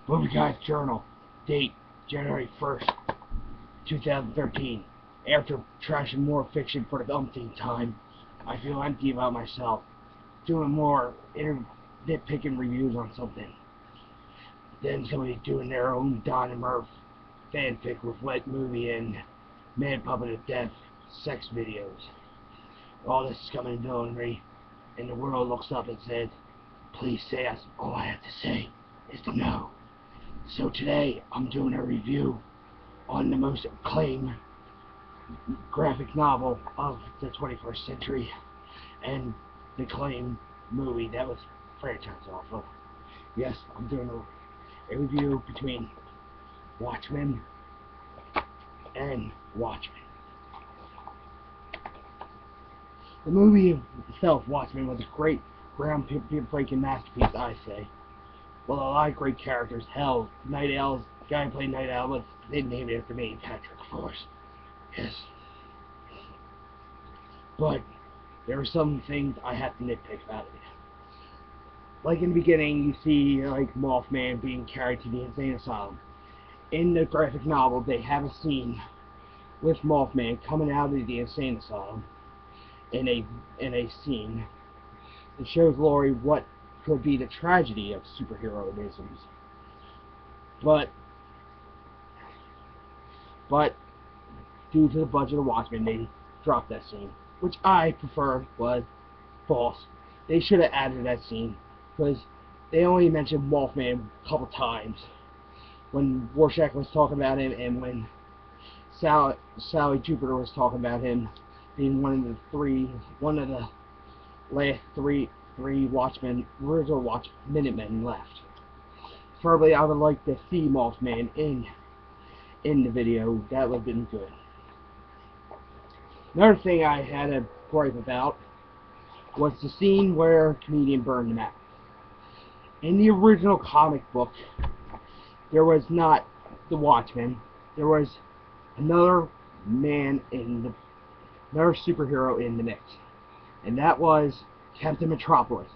Movieguy Journal. Date January 1st, 2013. After trashing more fiction for the umpteenth time, I feel empty about myself. Doing more nitpicking reviews on something. Then somebody doing their own Don and Murph fanfic with wet movie and man puppet of death sex videos. All this is coming and going me, and the world looks up and said, please say us. All I have to say is to no. So today I'm doing a review on the most acclaimed graphic novel of the 21st century and the acclaimed movie that was franchised off of. Yes, I'm doing a review between Watchmen and Watchmen. The movie itself, Watchmen, was a great ground-breaking masterpiece, I say. Well, a lot of great characters. Hell, Night Owl's the guy who played Night Owl, they named it after me, Patrick, of course. Yes. But there are some things I have to nitpick about it. Like in the beginning, you see like Mothman being carried to the insane asylum. In the graphic novel, they have a scene with Mothman coming out of the insane asylum in a scene that shows Laurie what could be the tragedy of superheroisms. But due to the budget of Watchmen, they dropped that scene, which I prefer was false. They should have added that scene, because they only mentioned Mothman a couple times when Rorschach was talking about him, and when Sally Jupiter was talking about him being one of the last three Watchmen, original Minutemen left. Preferably, I would like to see Mothman in the video. That would have been good. Another thing I had a gripe about was the scene where a comedian burned him out. In the original comic book, there was not the Watchman. There was another superhero in the mix, and that was Captain Metropolis.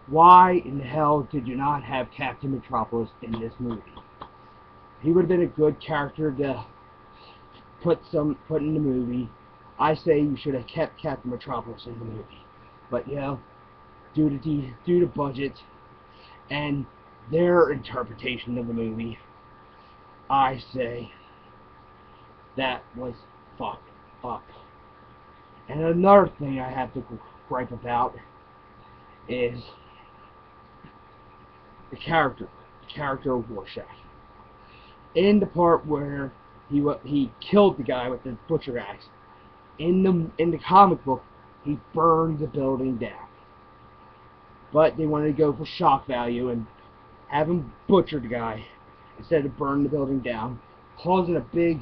Why in the hell did you not have Captain Metropolis in this movie? He would have been a good character to put in the movie. I say you should have kept Captain Metropolis in the movie, but yeah, due to budget and their interpretation of the movie, I say that was fucked up. And another thing I have to gripe about is the character of Rorschach. In the part where he killed the guy with the butcher axe, in the comic book, he burned the building down. But they wanted to go for shock value and have him butcher the guy instead of burn the building down, causing a big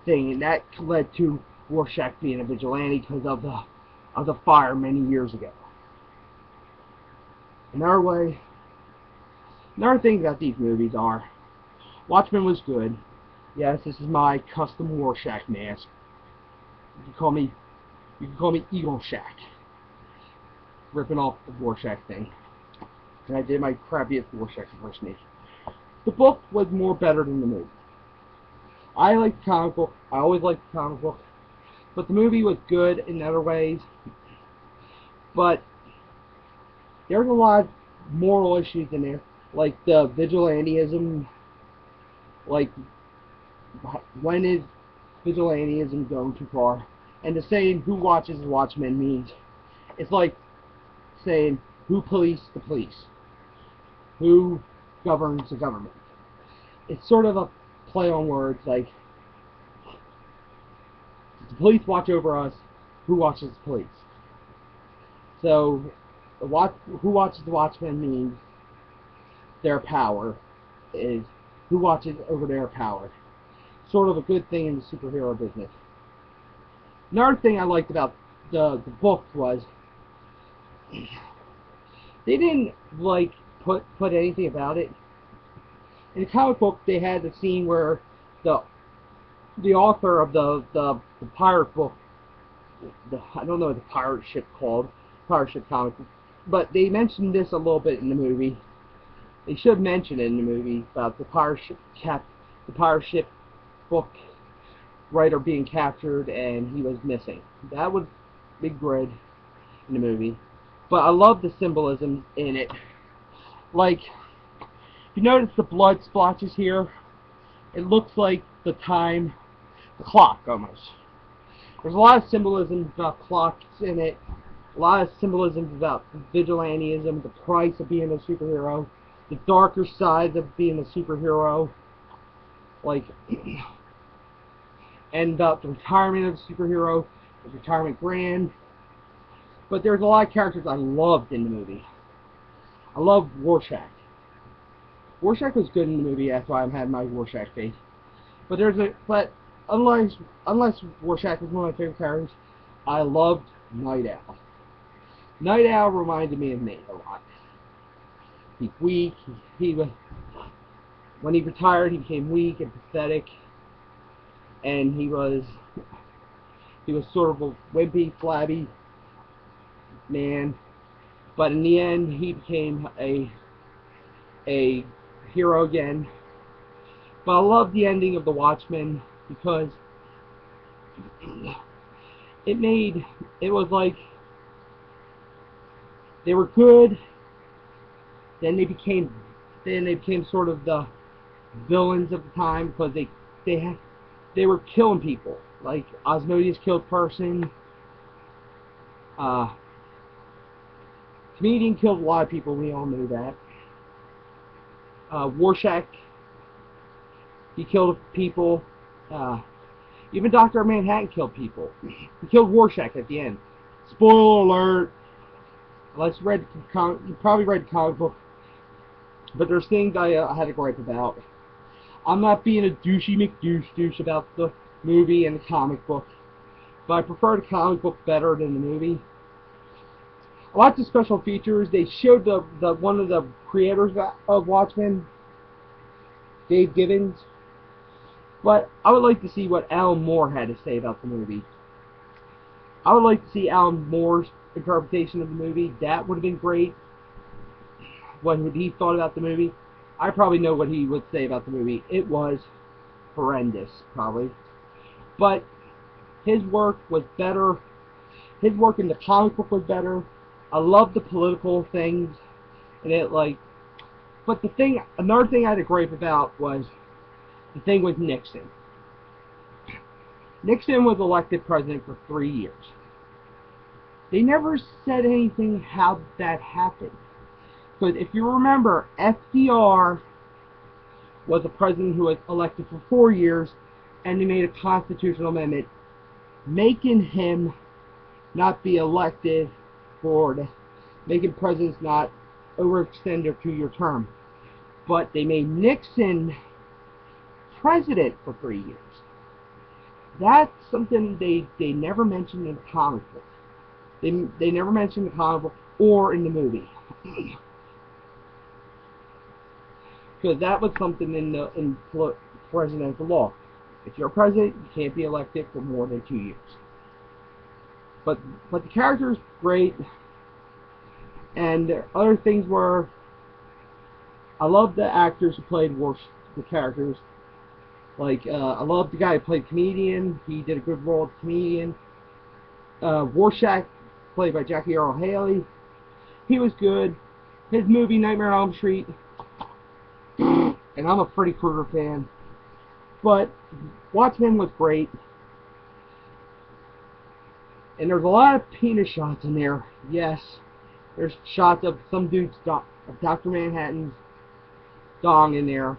thing, and that led to Rorschach being a vigilante because of the fire many years ago. Another thing about these movies are, Watchmen was good. Yes, this is my custom Rorschach mask. You can call me Eagle Shack, ripping off the Rorschach thing. And I did my crappiest Rorschach impersonation. The book was better than the movie. I like the comic book. I always liked the comic book. But the movie was good in other ways. But there's a lot of moral issues in there. Like the vigilantism. Like, when is vigilantism going too far? And the saying, who watches the Watchmen, means, it's like saying, who police the police? Who governs the government? It's sort of a play on words, like, the police watch over us, who watches the police? So, who watches the Watchmen means their power is who watches over their power. Sort of a good thing in the superhero business. Another thing I liked about the book was they didn't like put anything about it. In the comic book, they had the scene where the author of the pirate book, I don't know what the pirate ship comic book, but they mentioned this a little bit in the movie, They should mention it in the movie about the pirate ship book writer being captured and he was missing. That would be good in the movie. But I love the symbolism in it. Like, you notice the blood splotches here? It looks like the clock almost. There's a lot of symbolism about clocks in it. A lot of symbolism about vigilantism, the price of being a superhero, the darker sides of being a superhero, like, and about the retirement of a superhero, the retirement grand. But there's a lot of characters I loved in the movie. I love Rorschach. Rorschach was good in the movie. That's why I'm having my Rorschach face. But unless Rorschach was one of my favorite characters, I loved Night Owl. Night Owl reminded me of me a lot. He's weak. When he retired, he became weak and pathetic, and he was sort of a wimpy, flabby man. But in the end, he became a hero again. But I love the ending of the Watchmen because it was like they were good, then they became sort of the villains of the time because they were killing people. Like Osmodeus killed person. Comedian killed a lot of people. We all knew that. Rorschach, he killed people. Even Dr. Manhattan killed people. He killed Rorschach at the end. Spoiler alert. Unless you probably read the comic book. But there's things I had to gripe about. I'm not being a douchey McDouche about the movie and the comic book. But I prefer the comic book better than the movie. Lots of special features. They showed one of the creators of Watchmen, Dave Gibbons. But I would like to see what Alan Moore had to say about the movie. I would like to see Alan Moore's interpretation of the movie. That would have been great. What he thought about the movie. I probably know what he would say about the movie. It was horrendous, probably. But his work was better. His work in the comic book was better. I love the political things and it, like. But another thing I had to gripe about was the thing with Nixon. Nixon was elected president for 3 years. They never said anything how that happened. Because if you remember, FDR was a president who was elected for 4 years, and they made a constitutional amendment making him not be elected making presidents not overextend their 2-year term. But they made Nixon president for 3 years. That's something they never mentioned in the comic book. They never mentioned in the comic book or in the movie. Because that was something in presidential law. If you're president, you can't be elected for more than 2 years. But the character is great. And other things were, I love the actors who played the characters. Like, I love the guy who played comedian. He did a good role as comedian. Rorschach, played by Jackie Earle Haley. He was good. His movie, Nightmare on Elm Street. And I'm a Freddy Krueger fan. But Watchmen was great. And there's a lot of penis shots in there. Yes. There's shots of some dude's of Dr. Manhattan's dong in there.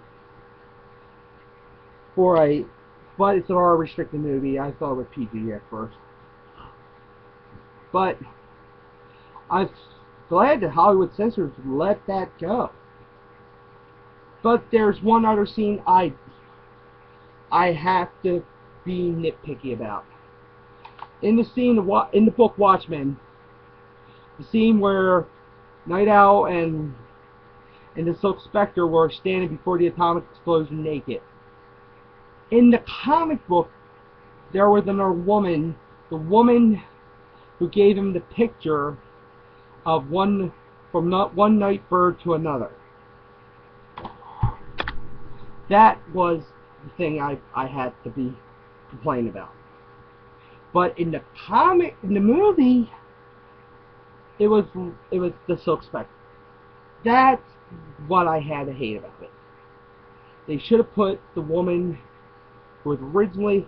But it's an R-restricted movie. I thought it was PG at first. But I'm glad that Hollywood censors let that go. But there's one other scene I have to be nitpicky about. In the book Watchmen, the scene where Night Owl and the Silk Spectre were standing before the atomic explosion naked. In the comic book, there was another woman, the woman who gave him the picture of one night bird to another. That was the thing I had to be complaining about. But in the movie, it was the Silk Spectre. That's what I had to hate about it. They should have put the woman who was originally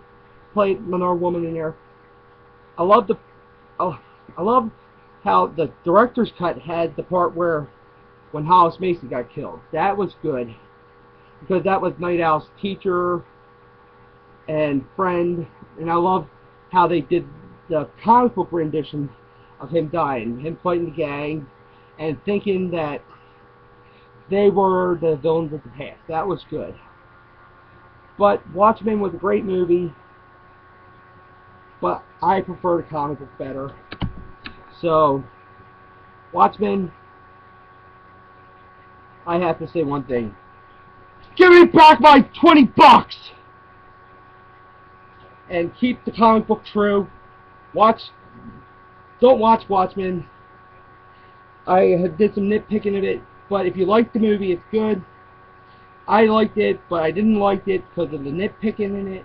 played Menor Woman in there. I love how the director's cut had the part where when Hollis Mason got killed. That was good because that was Night Owl's teacher and friend, and I love how they did the comic book rendition of him dying, him fighting the gang, and thinking that they were the villains of the past. That was good. But Watchmen was a great movie, but I prefer the comic book better. So, Watchmen, I have to say one thing. Give me back my $20! And keep the comic book true. Don't watch Watchmen. I did some nitpicking of it, but if you like the movie, it's good. I liked it, but I didn't like it because of the nitpicking in it.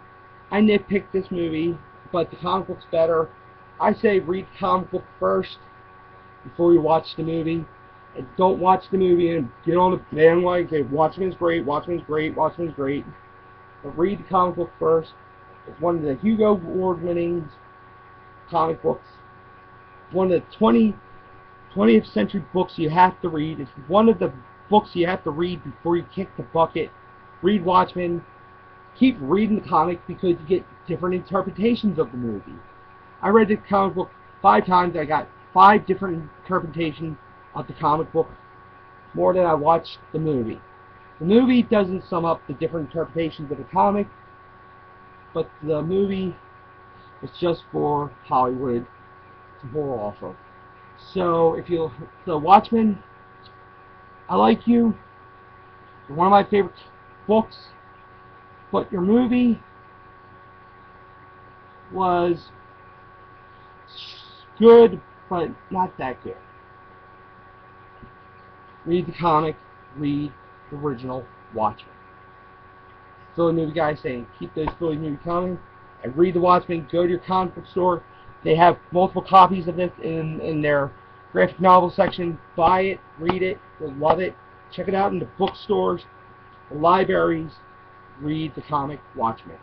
I nitpicked this movie, but the comic book's better. I say read the comic book first before you watch the movie. And don't watch the movie and get on the bandwagon and say Watchmen's great, Watchmen's great, Watchmen's great. But read the comic book first. It's one of the Hugo Award-winning comic books. One of the 20th century books you have to read. It's one of the books you have to read before you kick the bucket. Read Watchmen. Keep reading the comic because you get different interpretations of the movie. I read the comic book 5 times. I got 5 different interpretations of the comic book more than I watched the movie. The movie doesn't sum up the different interpretations of the comic, but the movie is just for Hollywood to pour off of. So Watchmen, I like you. You're one of my favorite books, but your movie was good, but not that good. Read the comic, read the original Watchmen. Philly Movie Guy saying, keep those Philly movies coming, and read the Watchmen. Go to your comic book store. They have multiple copies of this in their graphic novel section. Buy it, read it, you'll love it. Check it out in the bookstores, the libraries. Read the comic Watchmen.